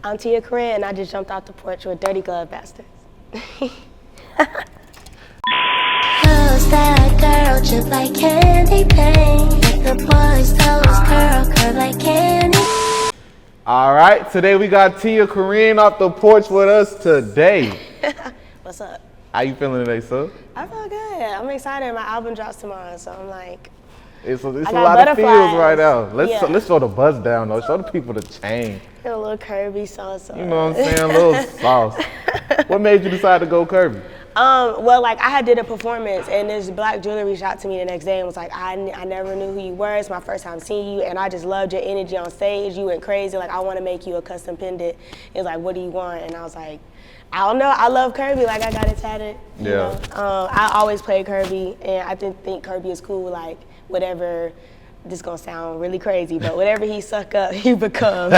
I'm TiaCorine, and I just jumped out the porch with Dirty Glove Bastards. Who's that girl, chip like candy paint? Make the boys' toes curl like candy. All right, today we got TiaCorine off the porch with us today. What's up? How you feeling today, sir? I feel good. I'm excited. My album drops tomorrow, so I'm like, It's a got lot of feels butterflies. right now. Let's Yeah. let's show the buzz down though. Show the people the chain. feel a little curvy sauce. You know what I'm saying? A little sauce. What made you decide to go curvy? Well, like I had did a performance, and this black jeweler reached out to me the next day and was like, I never knew who you were. It's my first time seeing you, and I just loved your energy on stage. You went crazy. Like, I want to make you a custom pendant. It was like, what do you want? And I was like, I don't know. I love curvy. Like, I got it tatted. You know? I always play curvy, and I think curvy is cool. Like, whatever. This is gonna sound really crazy, but whatever he suck up, he become.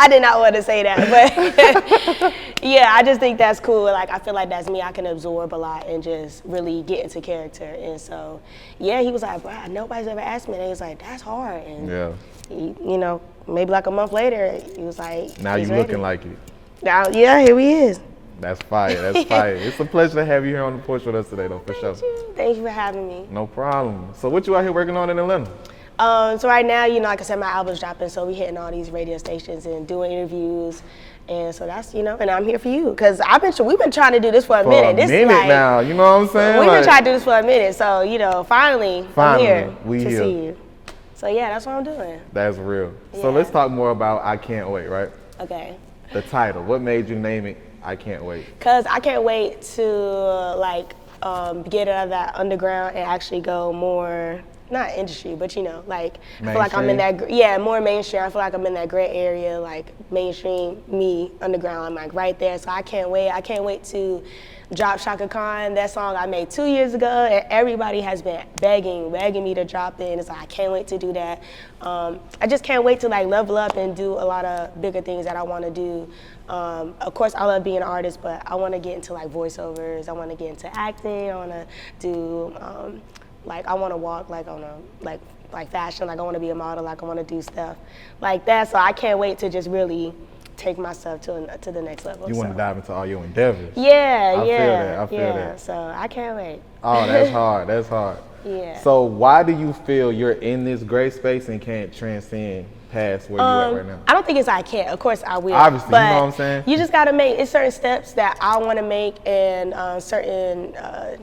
I did not want to say that, but yeah, I just think that's cool. Like, I feel like that's me. I can absorb a lot and just really get into character. And so, yeah, he was like, wow, nobody's ever asked me. And he was like, that's hard. And he, you know, maybe like a month later, he was like, Now you ready. looking like it. Now, yeah, here he is. That's fire. That's fire. It's a pleasure to have you here on the porch with us today, though, for sure. Thank you for having me. No problem. So what you out here working on in Atlanta? So right now, you know, like I said, my album's dropping, so we hitting all these radio stations and doing interviews, and so that's, you know, and I'm here for you, because we've been trying to do this for a minute. For a minute like, now, you know what I'm saying? We've been trying to do this for a minute, so, you know, finally I'm here we to here. see you. So yeah, that's what I'm doing. That's real. Yeah. So let's talk more about I Can't Wait, right? Okay. The title, what made you name it I Can't Wait? Because I can't wait to, like, get out of that underground and actually go more, not industry, but you know, like, I feel like I'm in that, more mainstream. I feel like I'm in that gray area, like mainstream, me, underground, I'm like right there. So I can't wait. I can't wait to drop Chaka Khan, that song I made 2 years ago, and everybody has been begging me to drop it, and it's like, I can't wait to do that. I just can't wait to like level up and do a lot of bigger things that I want to do. Of course, I love being an artist, but I want to get into like voiceovers. I want to get into acting. I want to do, like, I want to walk like on a, like fashion. Like, I want to be a model. Like, I want to do stuff like that. So I can't wait to just really take myself to the next level. You want to dive into all your endeavors. Yeah, I feel that. So I can't wait. Oh, that's hard. That's hard. Yeah. So why do you feel you're in this gray space and can't transcend past where you're at right now? I don't think it's I can't. Of course I will. Obviously, but you know what I'm saying? You just got to make, it's certain steps that I want to make and certain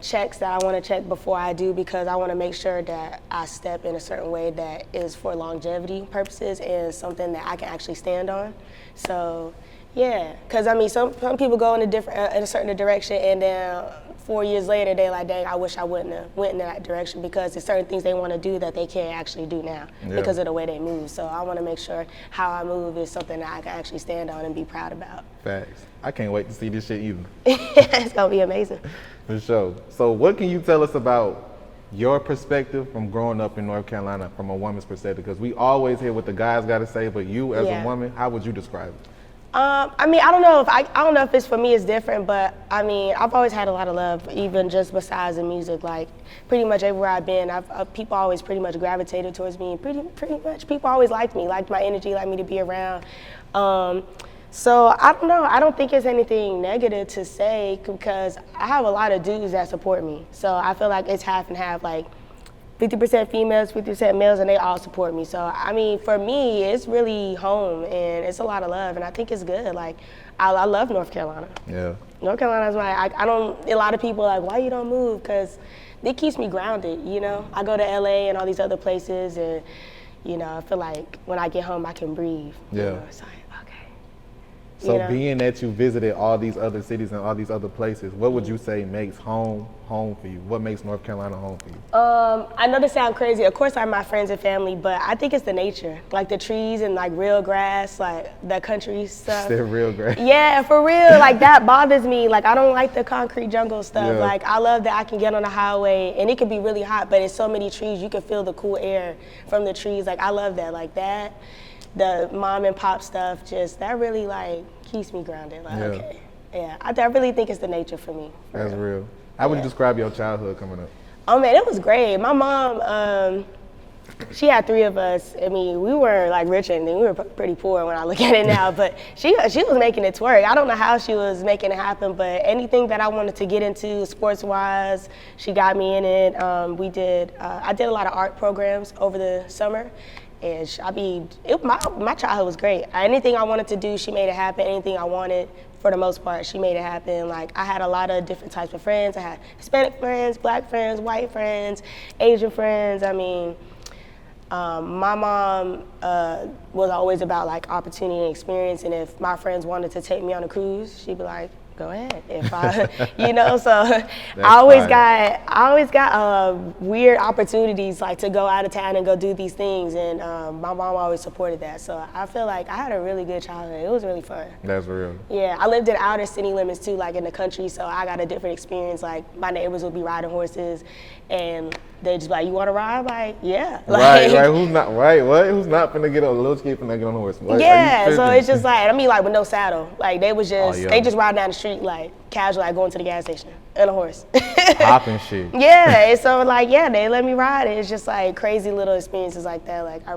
checks that I want to check before I do, because I want to make sure that I step in a certain way that is for longevity purposes and something that I can actually stand on. So, yeah, because I mean, some people go in a certain direction, and then 4 years later, they're like, dang, I wish I wouldn't have went in that direction, because there's certain things they want to do that they can't actually do now because of the way they move. So I want to make sure how I move is something that I can actually stand on and be proud about. Facts. I can't wait to see this shit either. It's going to be amazing. For sure. So what can you tell us about your perspective from growing up in North Carolina from a woman's perspective? Because we always hear what the guys got to say, but you as a woman, how would you describe it? I mean, I don't know if it's for me, it's different, but I mean, I've always had a lot of love, even just besides the music. Like, pretty much everywhere I've been, people always pretty much gravitated towards me. Pretty much, people always liked me, liked my energy, liked me to be around. So I don't know. I don't think it's anything negative to say, because I have a lot of dudes that support me. So I feel like it's half and half, like 50% females, 50% males, and they all support me. So, I mean, for me, it's really home, and it's a lot of love, and I think it's good. Like, I love North Carolina. Yeah. North Carolina is a lot of people are like, why you don't move? Because it keeps me grounded, you know? I go to LA and all these other places, and, you know, I feel like when I get home, I can breathe. Yeah. You know? It's like, okay. So you know? Being that you visited all these other cities and all these other places, what would you say makes home for you? What makes North Carolina home for you? I know this sounds crazy. Of course, I'm my friends and family, but I think it's the nature, like the trees and like real grass, like the country stuff. Still real grass. Yeah, for real. Like that bothers me. Like I don't like the concrete jungle stuff. Yeah. Like I love that I can get on the highway and it can be really hot, but it's so many trees. You can feel the cool air from the trees. Like I love that. Like that, the mom and pop stuff, just that really like keeps me grounded. Like okay, yeah. I really think it's the nature for me. That's real. How would you describe your childhood coming up? Oh man, it was great. My mom, She had 3 of us. I mean, we were like rich and we were pretty poor when I look at it now, but she was making it twerk. I don't know how she was making it happen, but anything that I wanted to get into sports-wise, she got me in it. I did a lot of art programs over the summer, and my childhood was great. Anything I wanted to do, she made it happen. Anything I wanted, for the most part, she made it happen. Like, I had a lot of different types of friends. I had Hispanic friends, Black friends, white friends, Asian friends. I mean, my mom was always about like opportunity and experience, and if my friends wanted to take me on a cruise, she'd be like, go ahead. If I, so I always got weird opportunities like to go out of town and go do these things, and my mom always supported that. So I feel like I had a really good childhood. It was really fun. That's real. Yeah, I lived in outer city limits too, like in the country, so I got a different experience. Like, my neighbors would be riding horses, and they just be like, you want to ride? I'm like, yeah. Right. Who's not? Right. What? Who's not finna get on a little kid finna get on a horse? What? Yeah. So it's just like, like with no saddle. Like, they was just they just ride down the street like casual, like going to the gas station on a horse. Hopping shit. Yeah. And so like, they let me ride. It's just like crazy little experiences like that. Like, I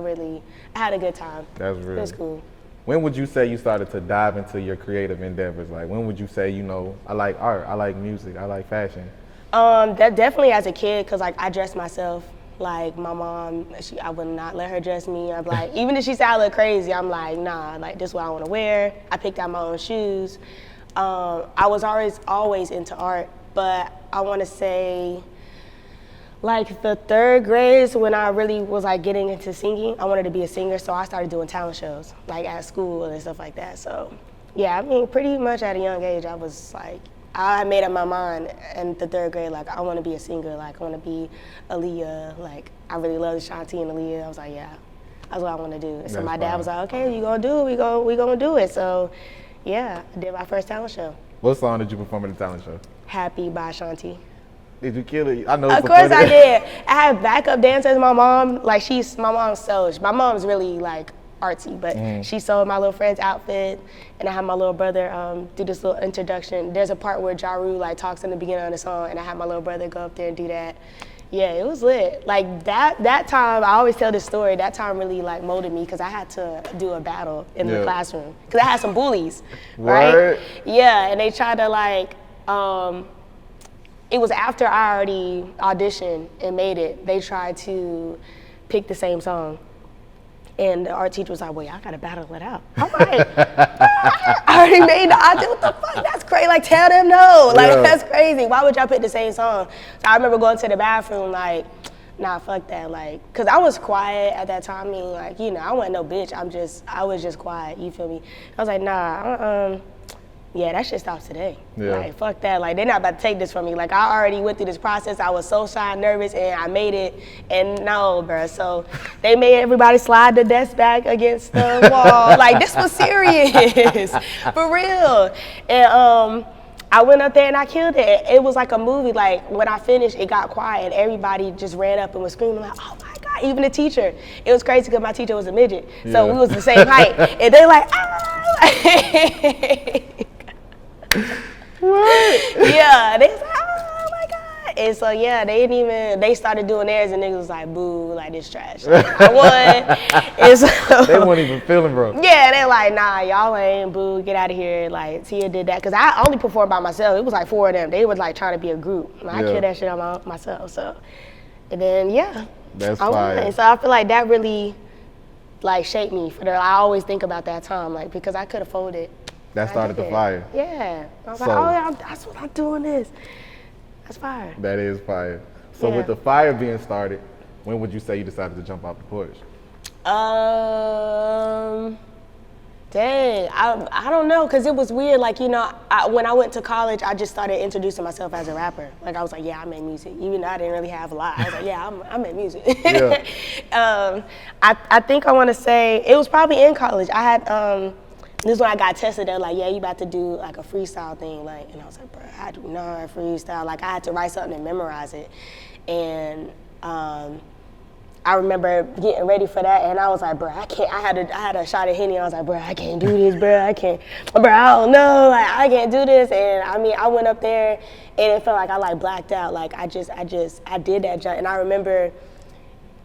had a good time. That's real. It was cool. When would you say you started to dive into your creative endeavors? Like, when would you say, I like art, I like music, I like fashion? That definitely as a kid, cause like I dressed myself. Like, my mom, I would not let her dress me. I'm like, even if she said I look crazy, I'm like, nah, like, this is what I want to wear. I picked out my own shoes. I was always into art, but I want to say, like, the 3rd grade is when I really was like getting into singing. I wanted to be a singer, so I started doing talent shows, like at school and stuff like that. So, yeah, I mean, pretty much at a young age, I was like, I made up my mind in the 3rd grade, like, I want to be a singer, like, I want to be Aaliyah, like, I really love Shanti and Aaliyah. I was like, yeah, that's what I want to do. And so my dad was like, okay, you gonna do it, we gonna do it. So, yeah, I did my first talent show. What song did you perform at the talent show? Happy by Shanti. Did you kill it? I know. Of course I did. I had backup dancers. My mom, like, my mom's really like artsy, but she sewed my little friend's outfit, and I had my little brother do this little introduction. There's a part where Ja Rule like talks in the beginning of the song, and I had my little brother go up there and do that. Yeah, it was lit. Like, that time, I always tell this story, that time really like molded me, because I had to do a battle in the classroom, because I had some bullies, right? Yeah, and they tried to like, it was after I already auditioned and made it, they tried to pick the same song. And the art teacher was like, well, y'all gotta battle it out. I'm like, I already made the audition, what the fuck? That's crazy, like, tell them no. Like, that's crazy. Why would y'all pick the same song? So I remember going to the bathroom like, nah, fuck that, like, cause I was quiet at that time. I mean, like, I wasn't no bitch, I was just quiet, you feel me? I was like, nah, yeah, that shit stops today. Yeah. Like, fuck that. Like, they're not about to take this from me. Like, I already went through this process. I was so shy and nervous, and I made it. And no, bruh. So they made everybody slide the desk back against the wall. Like, this was serious, for real. And I went up there and I killed it. It was like a movie. Like, when I finished, it got quiet. Everybody just ran up and was screaming like, oh my God, even the teacher. It was crazy because my teacher was a midget. So we was the same height. And they're like, ah! What? Yeah, they was like, oh my God. And so they started doing theirs, and niggas was like, boo, like, this trash. Like, I won. And so, they weren't even feeling, bro. Yeah, they're like, nah, y'all ain't, boo, get out of here. Like, Tia did that. Cause I only performed by myself. It was like 4 of them. They were like trying to be a group. And I killed that shit on myself. So, and then that's fire. And so I feel like that really like shaped me. I always think about that time, like, because I could have folded. That started the fire. Yeah. I was like, oh, that's what I'm doing this. That's fire. That is fire. So with the fire being started, when would you say you decided to jump off the porch? Dang, I don't know, because it was weird. Like, when I went to college, I just started introducing myself as a rapper. Like, I was like, yeah, I make music. Even though I didn't really have a lot. I was like, yeah, I make music. Yeah. I think I want to say, it was probably in college. I had, this is when I got tested. They were like, yeah, you about to do like a freestyle thing. Like, and I was like, bro, I do not freestyle. Like, I had to write something and memorize it. And I remember getting ready for that, and I was like, bro, I can't. I had a shot of Henny. I was like, bro, I can't do this, bro. I can't. Bro, I don't know. Like, I can't do this. And I mean, I went up there, and it felt like I like blacked out. Like, I did that jump. And I remember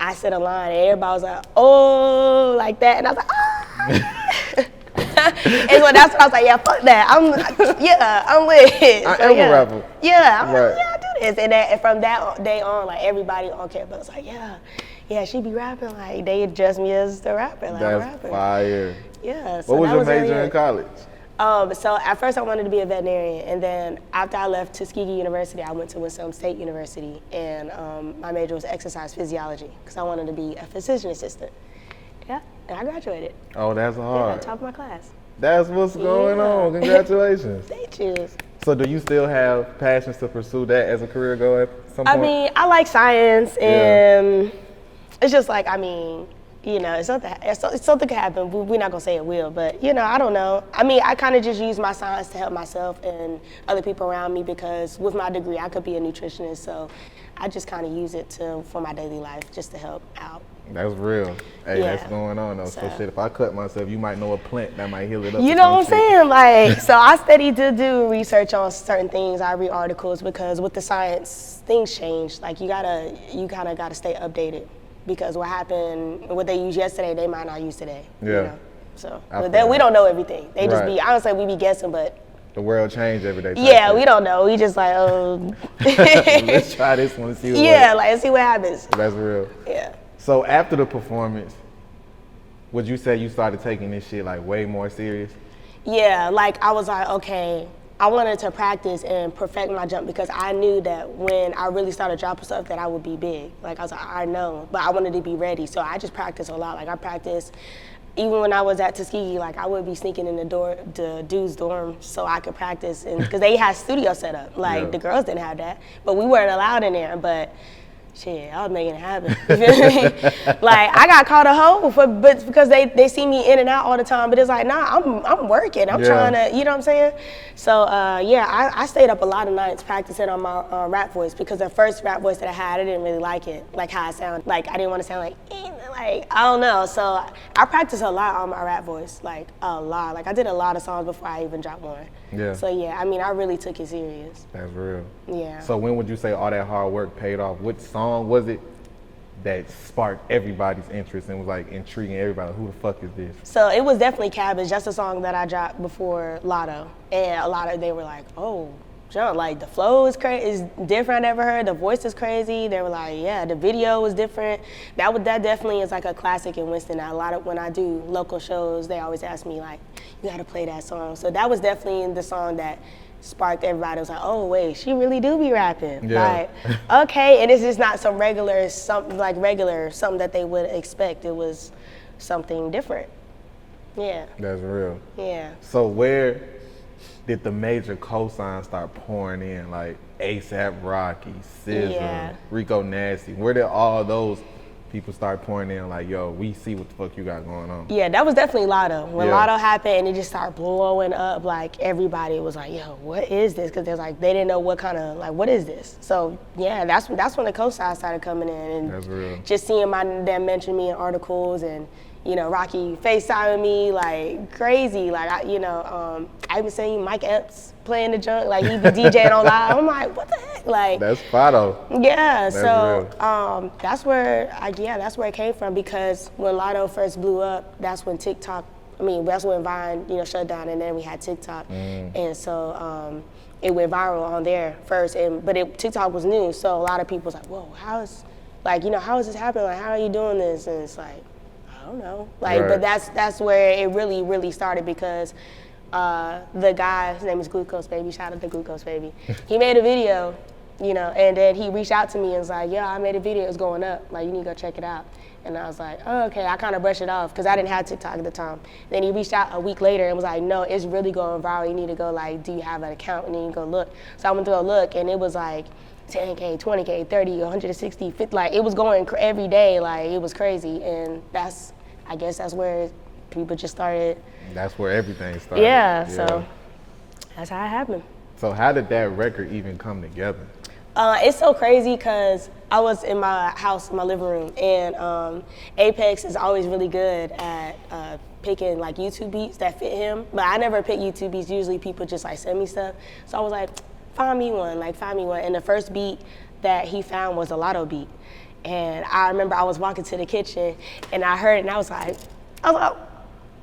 I said a line and everybody was like, oh, like that. And I was like, ah. And so that's when I was like, yeah, fuck that. I'm with it. I am a rapper. Yeah, I'm like, yeah, I do this. And from that day on, like everybody on campus was like, yeah, she be rapping. Like they address me as the rapper. Like, that's fire. Yeah. So what was your major in college? So at first I wanted to be a veterinarian, and then after I left Tuskegee University, I went to Winston State University, and my major was exercise physiology because I wanted to be a physician assistant. Yeah, and I graduated. Oh, that's hard. Yeah, top of my class. That's what's going on. Congratulations. Thank you. So do you still have passions to pursue that as a career goal at some point? I mean, I like science, and it's just like, I mean, you know, it's something could happen. We're not gonna say it will, but you know, I don't know. I mean, I kind of just use my science to help myself and other people around me because with my degree, I could be a nutritionist. So I just kind of use it for my daily life, just to help out. That's real. Hey, that's going on though. So shit, if I cut myself, you might know a plant that might heal it up. You know what I'm saying? Like, so I study to do research on certain things. I read articles because with the science, things change. Like you kind of gotta stay updated. Because what they used yesterday, they might not use today. Yeah. You know? So we don't know everything. They just be, honestly, we be guessing, but. The world change every day. Yeah, we don't know. We just like, oh. Let's try this one and see what let's see what happens. That's real. Yeah. So after the performance, would you say you started taking this shit like way more serious? Yeah, like I was like, okay, I wanted to practice and perfect my jump because I knew that when I really started dropping stuff that I would be big. Like I was like, I know, but I wanted to be ready. So I just practiced a lot. Like I practiced, even when I was at Tuskegee, like I would be sneaking in the dudes' dorm so I could practice. And because they had studio set up. Like the girls didn't have that, but we weren't allowed in there. But shit, I was making it happen. You feel me? Like I got called a hoe but because they see me in and out all the time. But it's like, nah, I'm working. I'm trying to, you know what I'm saying? So I stayed up a lot of nights practicing on my rap voice because the first rap voice that I had, I didn't really like it, like how I sound. Like I didn't want to sound like I don't know. So I practiced a lot on my rap voice, like a lot. Like I did a lot of songs before I even dropped one. Yeah. So I mean, I really took it serious. That's real. Yeah. So when would you say all that hard work paid off? What song was it that sparked everybody's interest and was like intriguing everybody? Who the fuck is this? So it was definitely Cabbage. That's a song that I dropped before Lotto, and they were like, oh. John, like the flow is different I never heard. The voice is crazy. They were like, yeah, the video was different. That definitely is like a classic in Winston. When I do local shows, they always ask me like, you gotta play that song. So that was definitely the song that sparked everybody. It was like, oh wait, she really do be rapping. Yeah. Like, okay, and it's just not something that they would expect. It was something different. Yeah. That's real. Yeah. So where did the major cosigns start pouring in, like ASAP Rocky, SZA, Rico Nasty? Where did all those people start pouring in, like, yo, we see what the fuck you got going on? Yeah, that was definitely Lotto. When Lotto happened and it just started blowing up, like everybody was like, yo, what is this? Because they didn't know what kind of, like, what is this? So yeah, that's when the cosigns started coming in, and that's real. Just seeing them mention me in articles, and you know, Rocky FaceTiming me like crazy. Like, I even seen Mike Epps playing the junk, like he be DJing on live. I'm like, what the heck? Like, that's Fado. Yeah, that's where it came from, because when Lotto first blew up, that's when that's when Vine, shut down, and then we had TikTok. And so it went viral on there first, but TikTok was new, so a lot of people was like, whoa, how is this happening? Like, how are you doing this? And it's like, I don't know. Like, right. But that's where it really, really started, because the guy, his name is Glucose Baby, shout out to Glucose Baby. He made a video, and then he reached out to me and was like, yeah, I made a video, it's going up. Like, you need to go check it out. And I was like, oh, okay. I kind of brushed it off because I didn't have TikTok at the time. Then he reached out a week later and was like, no, it's really going viral. You need to go, like, do you have an account? And then you go look. So I went to go look, and it was like 10K, 20K, 30, 160, 50. Like, it was going every day. Like, it was crazy. And I guess that's where people just started. That's where everything started. Yeah, so that's how it happened. So how did that record even come together? It's so crazy because I was in my house, in my living room, and Apex is always really good at picking like YouTube beats that fit him. But I never pick YouTube beats. Usually people just like send me stuff. So I was like, find me one. And the first beat that he found was a Lotto beat. And I remember I was walking to the kitchen and I heard it and I was like, oh,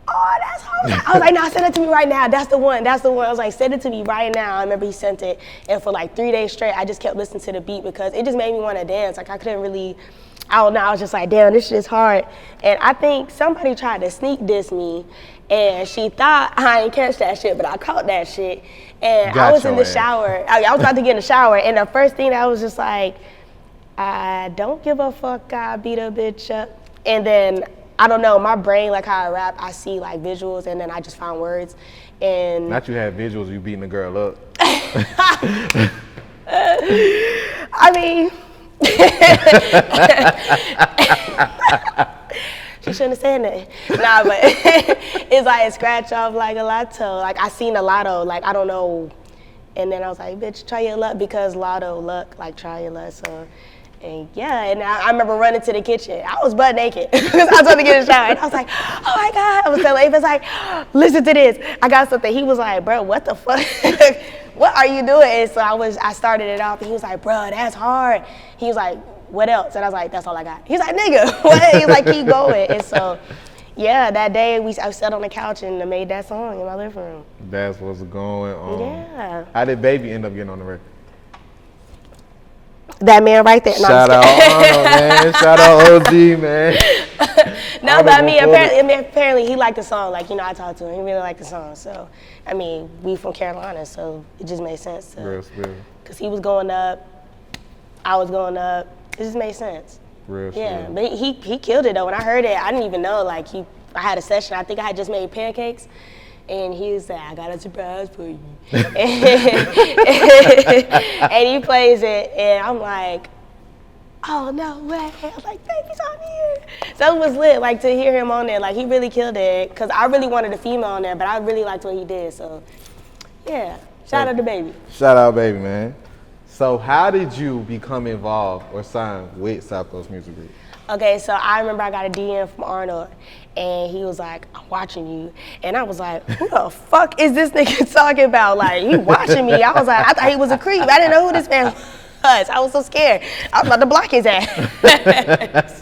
that's hard. I was like, nah, send it to me right now. That's the one. I was like, send it to me right now. I remember he sent it. And for like 3 days straight, I just kept listening to the beat because it just made me want to dance. Like I couldn't really, I don't know. I was just like, damn, this shit's hard. And I think somebody tried to sneak diss me and she thought I didn't catch that shit, but I caught that shit. And I was in the shower. I was about to get in the shower. And the first thing I was just like, I don't give a fuck, I beat a bitch up. And then, I don't know, my brain, like how I rap, I see like visuals and then I just find words. And not you had visuals, you beating the girl up. I mean, she shouldn't have said nothing. Nah, but it's like a scratch off like a Lotto. Like I seen a Lotto, like I don't know. And then I was like, bitch, try your luck because Lotto, luck, like try your luck. So. And yeah, and I remember running to the kitchen. I was butt naked because I was about to get in the shower. And I was like, oh my God. I was telling Avis like, listen to this. I got something. He was like, bro, what the fuck? What are you doing? And so I started it off and he was like, bro, that's hard. He was like, what else? And I was like, that's all I got. He's like, nigga, what? He's like, keep going. And so, yeah, that day I sat on the couch and made that song in my living room. That's what's going on. Yeah. How did DaBaby end up getting on the record? That man right there. No, shout out Arnold, man. Shout out OG, man. No, but I mean, apparently he liked the song. Like, you know, I talked to him. He really liked the song. So, I mean, we from Carolina, so it just made sense. Real. Because he was going up, I was going up. It just made sense. Real. Yeah, but he killed it, though. When I heard it, I didn't even know. Like, I had a session. I think I had just made pancakes. And he was like, I got a surprise for you. And he plays it, and I'm like, oh, no way. I was like, baby's on here. So it was lit, like, to hear him on there. Like, he really killed it, because I really wanted a female on there, but I really liked what he did. So, yeah, shout out to DaBaby. Shout out, baby, man. So how did you become involved or sign with South Coast Music Group? Okay, so I remember I got a DM from Arnold, and he was like, I'm watching you. And I was like, who the fuck is this nigga talking about? Like, he watching me? I was like, I thought he was a creep. I didn't know who this man was. I was so scared. I was about to block his ass.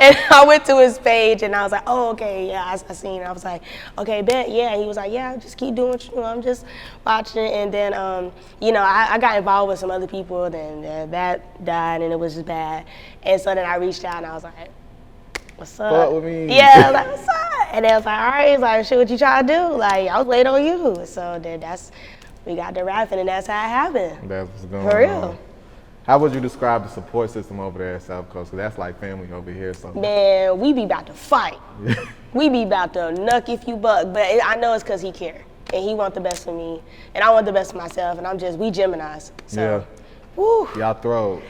And I went to his page, and I was like, oh, okay, yeah, I seen it. I was like, okay, bet, yeah. He was like, yeah, just keep doing what you do. I'm just watching it. And then, you know, I got involved with some other people, then that died, and it was just bad. And so then I reached out, and I was like, what's up? Fuck with me. Yeah, I was like, what's up? And they was like, all right. He's like, shit, what you trying to do? Like, I was waiting on you. So then we got to rapping, and that's how it happened. That's what's going on. For real. How would you describe the support system over there at South Coast? Because that's like family over here. Something. Man, we be about to fight. We be about to knuck if you buck. But I know it's because he care. And he want the best for me. And I want the best for myself. And we Geminis. So, yeah. Woo. Y'all throw.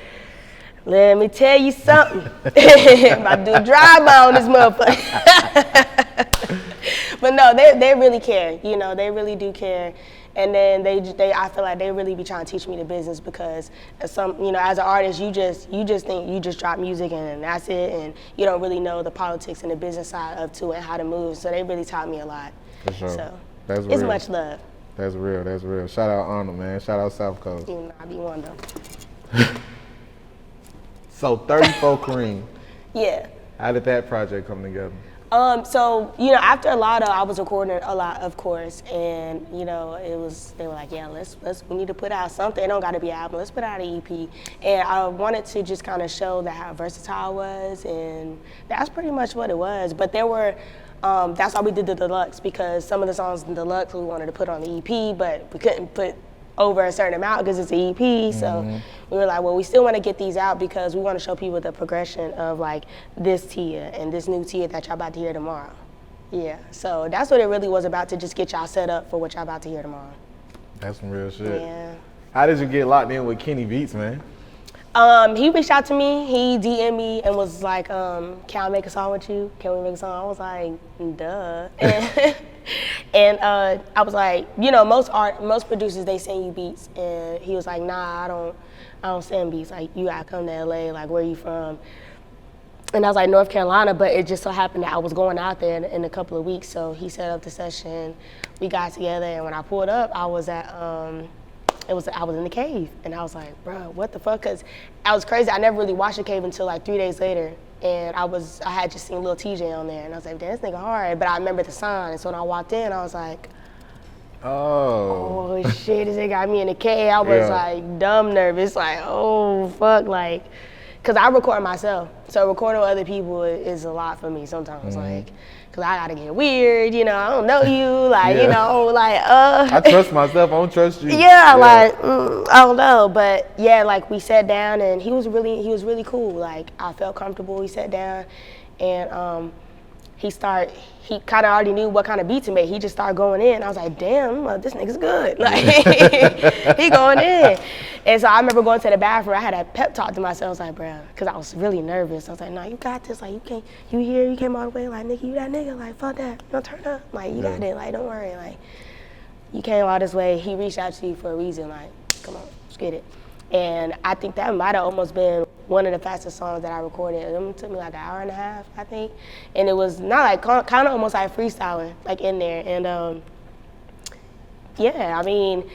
Let me tell you something. I'm about to do a drive-by on this motherfucker. But no, they really care. You know, they really do care. And then I feel like they really be trying to teach me the business because as an artist, you just think you just drop music and that's it, and you don't really know the politics and the business side of it and how to move. So they really taught me a lot. For sure. So that's it's real. much love. That's real. Shout out Arnold, man. Shout out South Coast. You know, I be one though. So TiaCorine. Yeah. How did that project come together? So, you know, after Lotto, I was recording a lot, of course, and, you know, they were like, yeah, we need to put out something. It don't got to be an album. Let's put out an EP. And I wanted to just kind of show how versatile I was, and that's pretty much what it was. But there were, that's why we did the deluxe, because some of the songs in the deluxe we wanted to put on the EP, but we couldn't put over a certain amount because it's an EP. So we were like, well, we still want to get these out because we want to show people the progression of like this Tia and this new Tia that y'all about to hear tomorrow. Yeah, so that's what it really was about, to just get y'all set up for what y'all about to hear tomorrow. That's some real shit. Yeah. How did you get locked in with Kenny Beats, man? He reached out to me, he DM'd me and was like, can I make a song with you? Can we make a song? I was like, duh. And I was like, you know, most producers, they send you beats, and he was like, nah, I don't send beats. Like, you gotta come to LA. Like, where you from? And I was like, North Carolina, but it just so happened that I was going out there in a couple of weeks. So he set up the session, we got together, and when I pulled up, I was at I was in the cave, and I was like, bro, what the fuck? Cause I was crazy. I never really watched the cave until like 3 days later, and I had just seen Lil TJ on there, and I was like, damn, this nigga hard. But I remember the sign, and so when I walked in, I was like, oh shit, this nigga got me in the cave. I was like dumb nervous, like, oh fuck, like, cause I record myself, so recording with other people is a lot for me sometimes, like. Cause I gotta get weird, you know, I don't know you, like, you know, like, I trust myself, I don't trust you. Like, I don't know, but yeah, like we sat down and he was really cool. Like, I felt comfortable, we sat down and he kind of already knew what kind of beat to make. He just started going in. I was like, damn, this nigga's good. Like, he going in. And so I remember going to the bathroom. I had a pep talk to myself. I was like, bro, because I was really nervous. I was like, no, you got this. Like, you came all the way. Like, nigga, you that nigga. Like, fuck that. Don't turn up. Like, you got it. Like, don't worry. Like, you came all this way. He reached out to you for a reason. Like, come on, let's get it. And I think that might have almost been one of the fastest songs that I recorded. It took me like an hour and a half, I think. And it was not like, kind of almost like freestyling, like in there. And yeah, I mean,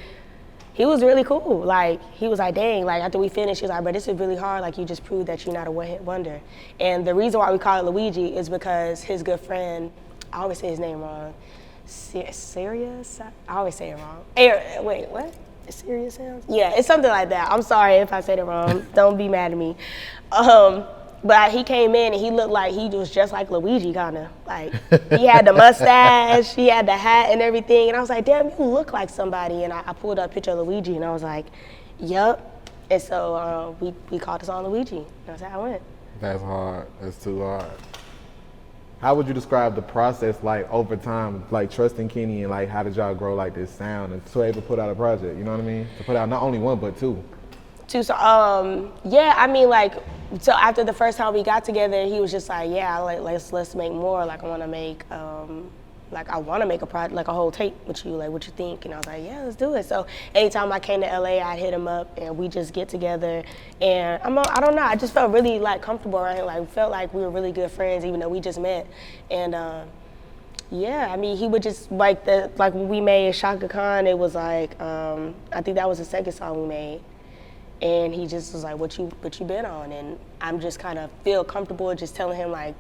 he was really cool. Like, he was like, dang, like after we finished, he was like, bro, this is really hard. Like, you just proved that you're not a one-hit wonder. And the reason why we call it Luigi is because his good friend, I always say his name wrong, Serious? I always say it wrong. Wait, what? Serious sounds? Yeah, it's something like that. I'm sorry if I said it wrong. Don't be mad at me. But he came in and he looked like he was just like Luigi, kind of. Like, he had the mustache, he had the hat and everything. And I was like, damn, you look like somebody. And I pulled up a picture of Luigi and I was like, yup. And so we called the song Luigi. That's how it went. That's hard. That's too hard. How would you describe the process like over time, like trusting Kenny, and like how did y'all grow like this sound and to able to put out a project, you know what I mean? To put out not only one but two. Yeah, I mean, like, so after the first time we got together, he was just like, yeah, like let's make more. Like, I want to make a project, like a whole tape with you, like what you think? And I was like, yeah, let's do it. So anytime I came to LA, I'd hit him up and we just get together. And I don't know, I just felt really like comfortable around him. Like, felt like we were really good friends, even though we just met. And yeah, I mean, he would just like when we made Chaka Khan, it was like I think that was the second song we made. And he just was like, what you been on? And I'm just kind of feel comfortable just telling him like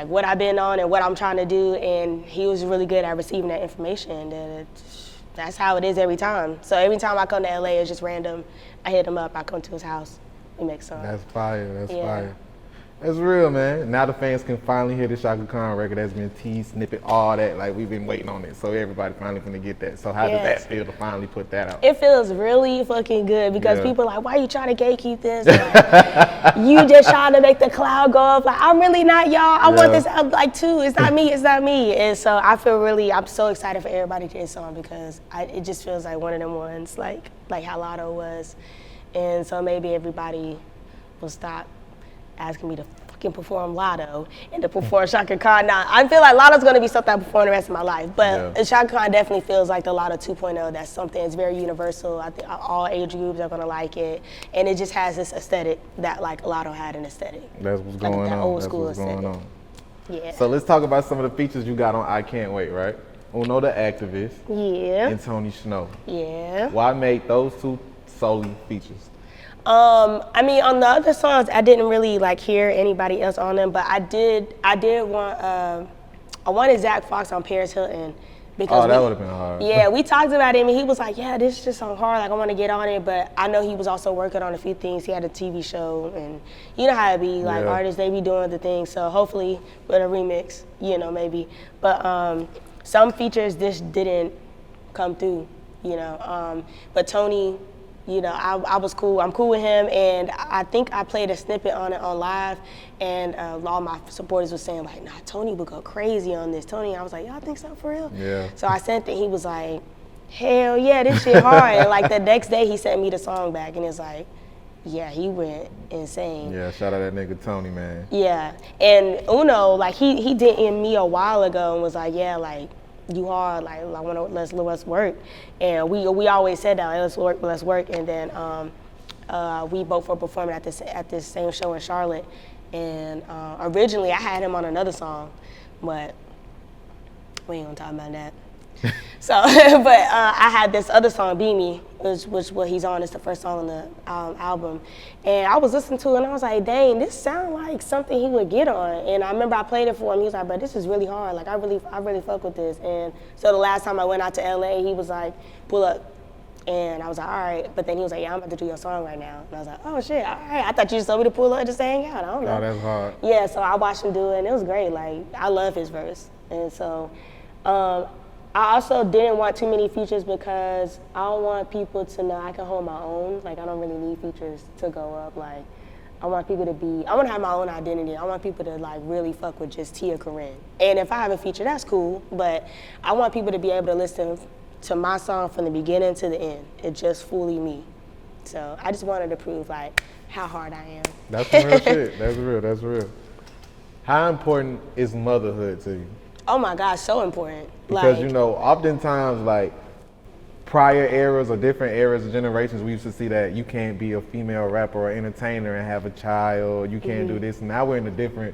what I've been on and what I'm trying to do. And he was really good at receiving that information. And that's how it is every time. So every time I come to LA, it's just random. I hit him up, I come to his house, we make songs. That's fire, that's fire. That's real, man. Now the fans can finally hear the Chaka Khan record that's been teased, snippet, all that. Like, we've been waiting on it. So everybody finally gonna get that. So how does that feel to finally put that out? It feels really fucking good because people are like, why are you trying to gatekeep this? Like, you just trying to make the cloud go up. Like, I'm really not y'all. I want this up like too. It's not me, it's not me. And so I'm so excited for everybody to hear this song because it just feels like one of them ones, like how Lotto was. And so maybe everybody will stop asking me to fucking perform Lotto and to perform Chaka Khan. Now, I feel like Lotto's gonna be something I perform the rest of my life, but Chaka Khan definitely feels like the Lotto 2.0. That's something that's very universal. I think all age groups are gonna like it, and it just has this aesthetic that like Lotto had an aesthetic. That's what's going on. That old school That's aesthetic. Going on. Yeah. So let's talk about some of the features you got on I Cant Wait, right? Uno the Activist. Yeah. And Tony Snow. Yeah. Why make those two solely features? I mean, on the other songs, I didn't really like hear anybody else on them, but I did want, I wanted Zach Fox on Paris Hilton. Because that would have been hard. Yeah, we talked about him and he was like, yeah, this is just so hard, like I want to get on it, but I know he was also working on a few things. He had a TV show and you know how it be, like artists, they be doing the things, so hopefully with a remix, you know, maybe. But some features just didn't come through, you know, but Tony, you know, I was cool. I'm cool with him, and I think I played a snippet on it on live, and all my supporters were saying like, nah, Tony would go crazy on this. Tony, I was like, y'all think so for real? Yeah. So I sent it. He was like, hell yeah, this shit hard. And like the next day, he sent me the song back, and it's like, yeah, he went insane. Yeah, shout out that nigga Tony, man. Yeah, and Uno, like he DM'd me a while ago and was like, yeah, like, you hard, like I want to let's work, and we always said that, like, let's work, and then we both were performing at this same show in Charlotte, and originally I had him on another song, but we ain't gonna talk about that. So, but I had this other song, Be Me, which what he's on. It's the first song on the album. And I was listening to it and I was like, dang, this sounds like something he would get on. And I remember I played it for him. He was like, but this is really hard. Like, I really fuck with this. And so the last time I went out to LA, he was like, pull up. And I was like, all right. But then he was like, yeah, I'm about to do your song right now. And I was like, oh, shit, all right. I thought you just told me to pull up and just hang out. I don't know. Oh, that's hard. Yeah, so I watched him do it, and it was great. Like, I love his verse. And so I also didn't want too many features because I don't want people to know I can hold my own. Like, I don't really need features to go up. Like, I want people I want to have my own identity. I want people to, like, really fuck with just TiaCorine. And if I have a feature, that's cool. But I want people to be able to listen to my song from the beginning to the end. It's just fully me. So I just wanted to prove like how hard I am. That's some real shit. That's real. How important is motherhood to you? Oh my gosh, so important. Because like, you know, oftentimes like prior eras or different eras or generations, we used to see that you can't be a female rapper or entertainer and have a child. You can't do this. Now we're in a different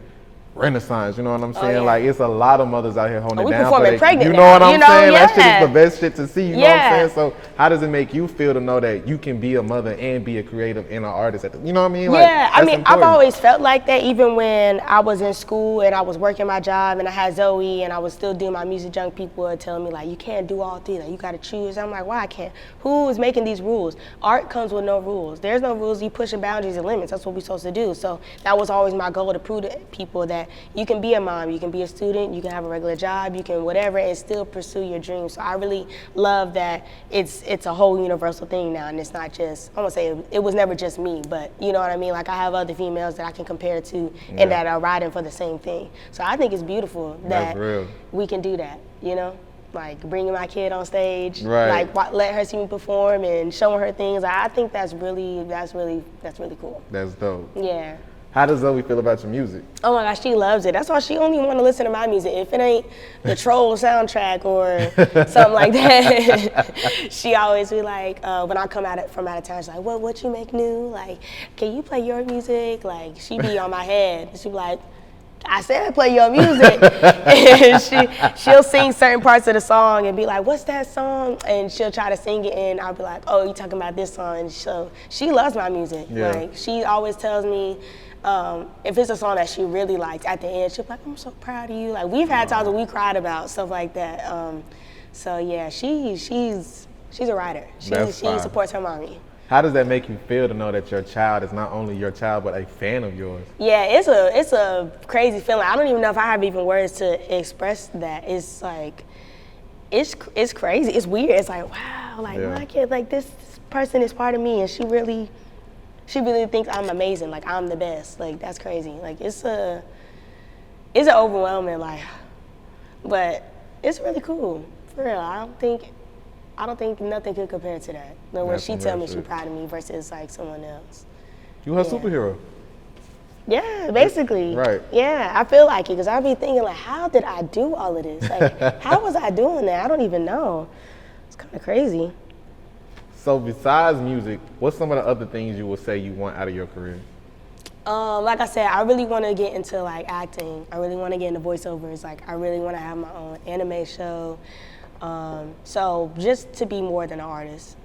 renaissance, you know what I'm saying? Yeah. Like, it's a lot of mothers out here holding it down. Performing pregnant you know what I'm saying? Yeah. That shit is the best shit to see, you know what I'm saying? So how does it make you feel to know that you can be a mother and be a creative and an artist you know what I mean? Like, yeah, I mean, important. I've always felt like that even when I was in school and I was working my job and I had Zoey and I was still doing my music junk, people would tell me like, you can't do all three, like you gotta choose. I'm like, why I can't? Who is making these rules? Art comes with no rules. There's no rules, you pushing boundaries and limits. That's what we're supposed to do. So that was always my goal, to prove to people that you can be a mom, you can be a student, you can have a regular job, you can whatever, and still pursue your dreams. So I really love that it's a whole universal thing now, and it's not just, I won't say it was never just me, but you know what I mean? Like I have other females that I can compare to and that are riding for the same thing. So I think it's beautiful that we can do that, you know? Like bringing my kid on stage, like let her see me perform and showing her things. I think that's really cool. That's dope. Yeah. How does Zoey feel about your music? Oh my gosh, she loves it. That's why she only want to listen to my music. If it ain't the Troll soundtrack or something like that, she always be like, when I come from out of town, she's like, what you make new? Like, can you play your music? Like, she be on my head. She be like, I said play your music. And she'll sing certain parts of the song and be like, what's that song? And she'll try to sing it and I'll be like, oh, you talking about this song? And so she loves my music. Yeah. Like, she always tells me, if it's a song that she really likes, at the end, she'll be like, I'm so proud of you. Like, we've had times when we cried about stuff like that. So yeah, she's a writer. She supports her mommy. How does that make you feel to know that your child is not only your child, but a fan of yours? Yeah, it's a crazy feeling. I don't even know if I have even words to express that. It's like, it's crazy. It's weird. It's like, wow, like my kid, like this person is part of me, and she really thinks I'm amazing. Like I'm the best. Like that's crazy. Like it's an overwhelming, like, but it's really cool for real. I don't think nothing could compare to that. But when she tell me she's proud of me versus like someone else. You her superhero. Yeah, basically. Right. Yeah, I feel like it because I be thinking like, how did I do all of this? Like, how was I doing that? I don't even know. It's kind of crazy. So besides music, what's some of the other things you would say you want out of your career? Like I said, I really want to get into like acting. I really want to get into voiceovers. Like I really want to have my own anime show. So just to be more than an artist.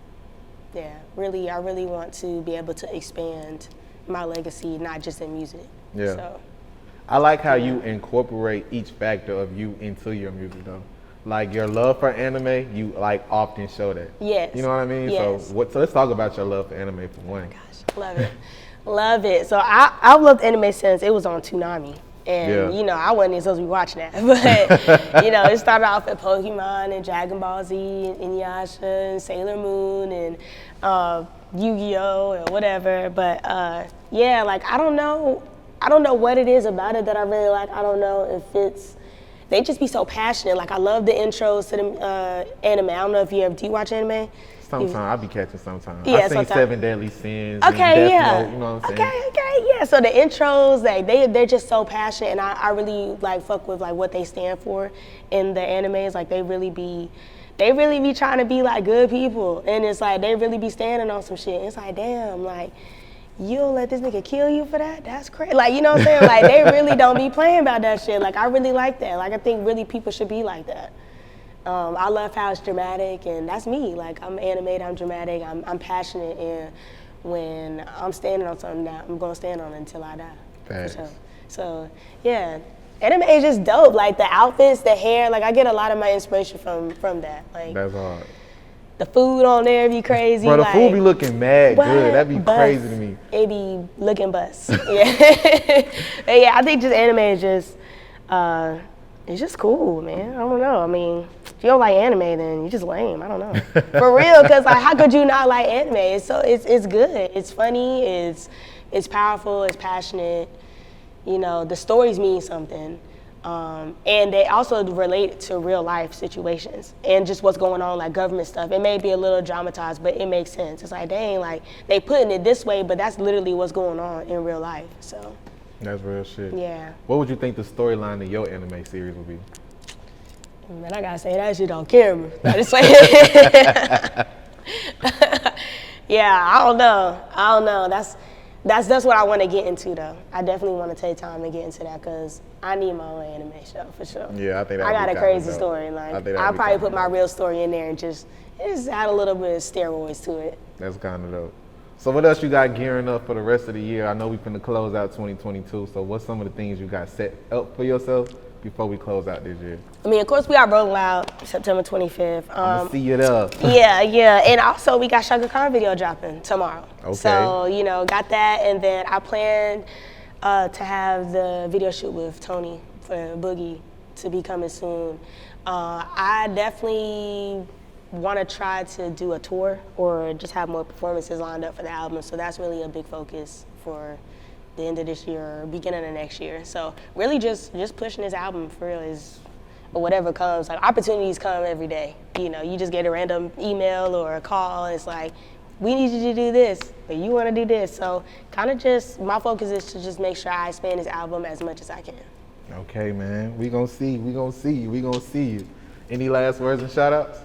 Yeah, really, I really want to be able to expand my legacy, not just in music. Yeah. So, I like how you incorporate each factor of you into your music though. Like your love for anime, you like often show that. Yes. You know what I mean? Yes. So let's talk about your love for anime for one. Oh my gosh, love it. Love it. So I've loved anime since it was on Toonami. And, you know, I wasn't even supposed to be watching that. But, you know, it started off at Pokemon and Dragon Ball Z and Inuyasha and Sailor Moon and Yu-Gi-Oh! Or whatever. But, yeah, like, I don't know what it is about it that I really like. I don't know if it's, they just be so passionate. Like, I love the intros to the anime. I don't know if do you watch anime? Sometimes I'll be catching sometimes. Yeah, I've seen Seven Deadly Sins. Okay, and yeah. Death Note, you know what I'm saying? Okay, yeah. So the intros, like they're just so passionate, and I really like fuck with like what they stand for in the animes. Like they really be trying to be like good people, and it's like they really be standing on some shit. It's like damn, like you don't let this nigga kill you for that? That's crazy. Like you know what I'm saying? Like they really don't be playing about that shit. Like I really like that. Like I think really people should be like that. I love how it's dramatic, and that's me. Like, I'm animated, I'm dramatic, I'm passionate, and when I'm standing on something, I'm gonna stand on it until I die. Thanks. For sure. So, yeah, anime is just dope. Like, the outfits, the hair, like, I get a lot of my inspiration from that. Like, that's hard. The food on there be crazy. Bro, the like, food be looking mad good. That'd be bust. crazy to me. It be looking bust. Yeah. But yeah, I think just anime is just, it's just cool, man. I don't know. I mean, if you don't like anime, then you're just lame. I don't know. For real, because like, how could you not like anime? It's good. It's funny. It's powerful. It's passionate. You know, the stories mean something. And they also relate to real life situations and just what's going on, like government stuff. It may be a little dramatized, but it makes sense. It's like, dang, like they putting it this way, but that's literally what's going on in real life. So that's real shit. Yeah. What would you think the storyline of your anime series would be? Man, I gotta say that shit on camera. I just say yeah, I don't know. That's what I want to get into, though. I definitely want to take time to get into that because I need my own anime show for sure. Yeah, I think I got a crazy story. Like, I'll probably put my real story in there and just add a little bit of steroids to it. That's kind of dope. So what else you got gearing up for the rest of the year? I know we finna close out 2022. So what's some of the things you got set up for yourself before we close out this year? I mean, of course, we got Rolling Loud September 25th. I'm gonna see you there. Yeah. And also, we got Chaka Khan video dropping tomorrow. Okay. So, you know, got that. And then I plan to have the video shoot with Tony for Boogie to be coming soon. I definitely want to try to do a tour or just have more performances lined up for the album. So that's really a big focus for the end of this year or beginning of next year. So really just pushing this album for real is, or whatever comes. Like, opportunities come every day. You know, you just get a random email or a call and it's like, we need you to do this, or you want to do this. So kind of just, my focus is to just make sure I expand this album as much as I can. Okay, man. We gonna see you. Any last words and shout outs?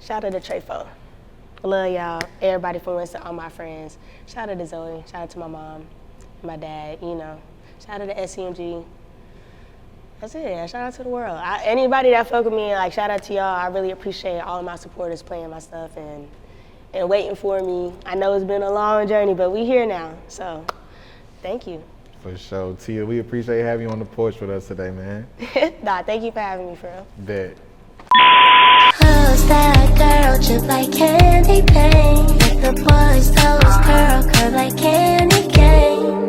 Shout out to Trefo. I love y'all, everybody from Winston, all my friends. Shout out to Zoey, shout out to my mom, my dad, you know. Shout out to SCMG. That's it, shout out to the world. Anybody that fuck with me, like, shout out to y'all. I really appreciate all of my supporters playing my stuff and waiting for me. I know it's been a long journey, but we here now, so thank you. For sure. Tia, we appreciate having you on the porch with us today, man. Nah, thank you for having me, for real. Bet. Who's that girl, just like candy paint? Let the boys toast, girl, curve like candy cane.